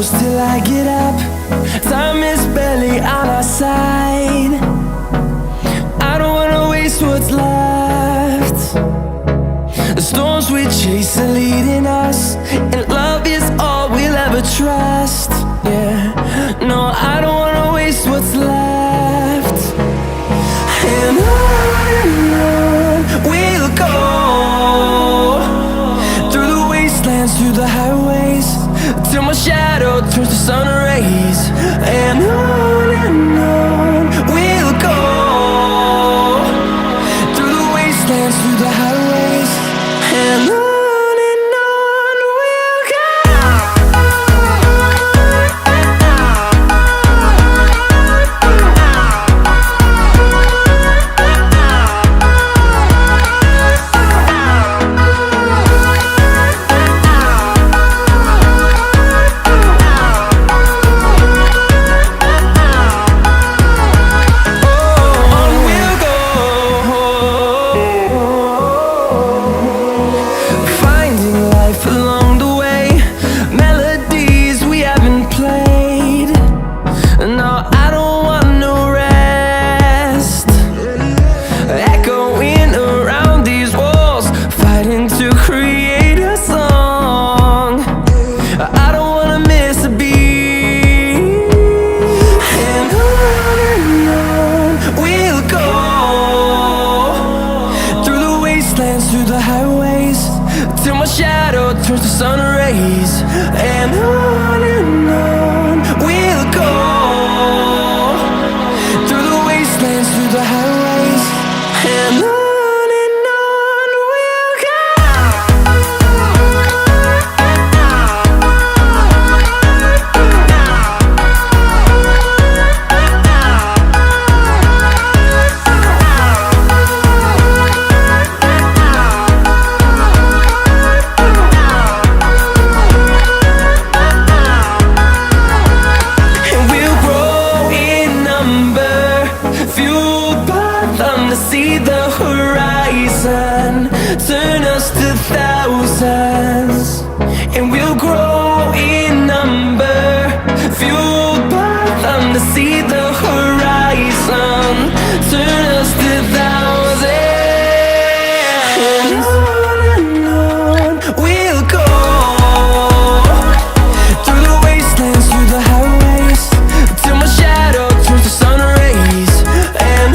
close till I get up. Time is barely on our side. I don't wanna waste what's left. The storms we chase are leading us, and love is all we'll ever trust. Yeah, no, I don't wanna waste what's left. And on we'll go, through the wastelands, through the highways, till my shadow turns to sun rays. And on we'll go, through the wastelands, through the highways, and on we'll go. Through the highways, till my shadow turns to sun rays. And on we'll go, through the wastelands, through the highways, and on we'll go. See the horizon turn us to thousands, and we'll grow in number, fueled by them. To see the horizon turn us to thousands, and on we'll go, through the wastelands, through the highways, till my shadow turns to sun rays. And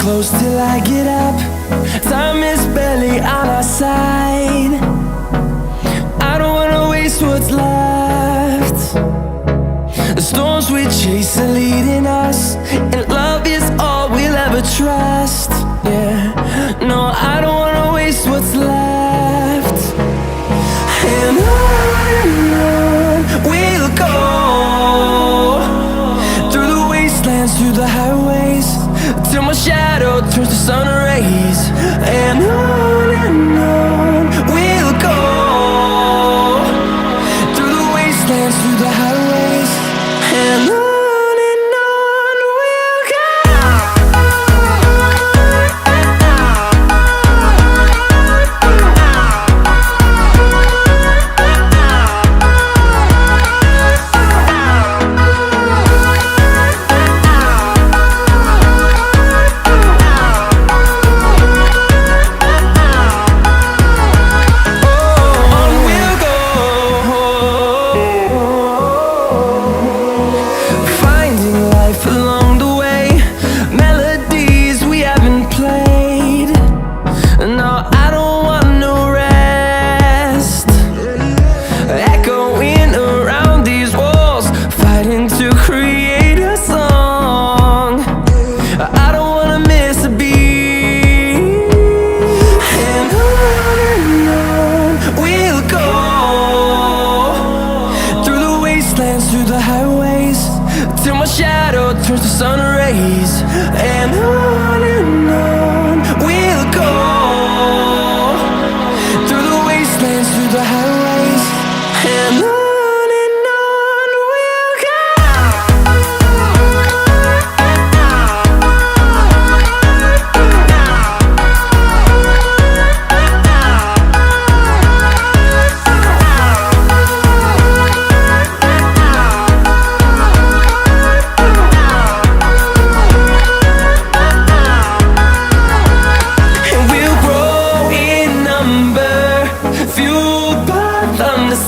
close till I get up. Time is barely on our side. I don't wanna waste what's left. The storms we chase are leading us, and love is all we'll ever trust. Yeah, no, I don't wanna waste what's left. And on we'll go, through the wastelands, through the highways, till my shadow turns to sun rays. And on we'll go, through the wastelands, through the highways, and on we'll go. turns to sun rays, and on we'll go. wastelands, through the highways, and on we'll go.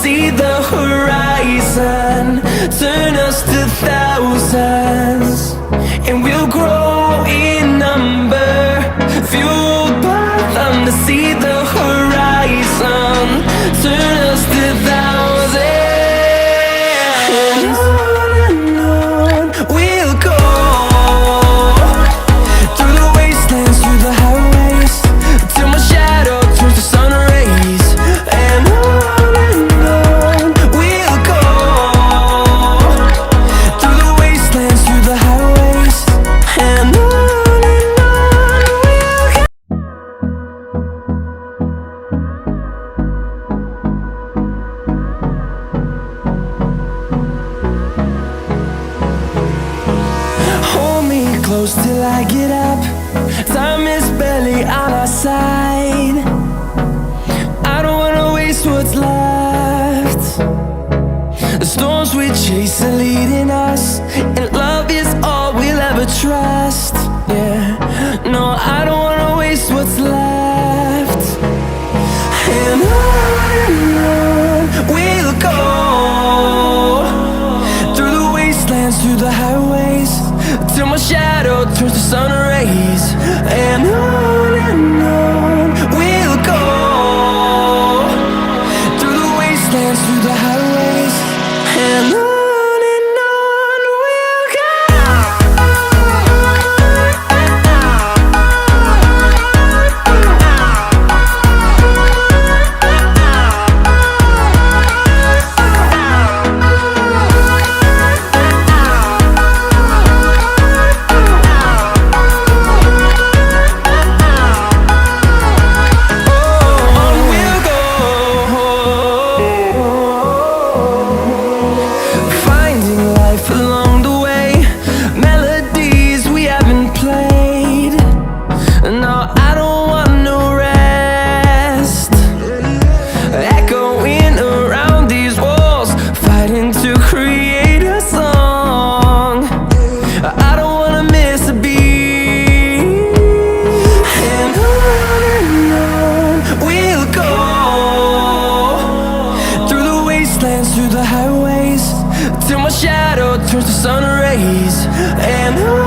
See the horizon, turn us to thousands, and we'll grow in number, fueled by them to see the horizon, turn us to thousands, and on we'll go, through the wastelands, through the highways, till my shadow turns to sun rays, and on close till I get up. Time is barely on our side. I don't wanna waste what's left. The storms we chase are leading us, and love is all we'll ever trust. Yeah, no, I don't wanna waste what's left. And on we'll go, through the wastelands, through the highways, till my shadow turns to sun rays, and on we'll go, through the wastelands, through the highways, and on. To create a song, I don't wanna miss a beat, and on we'll go, through the wastelands, through the highways, till my shadow turns to sun rays, and on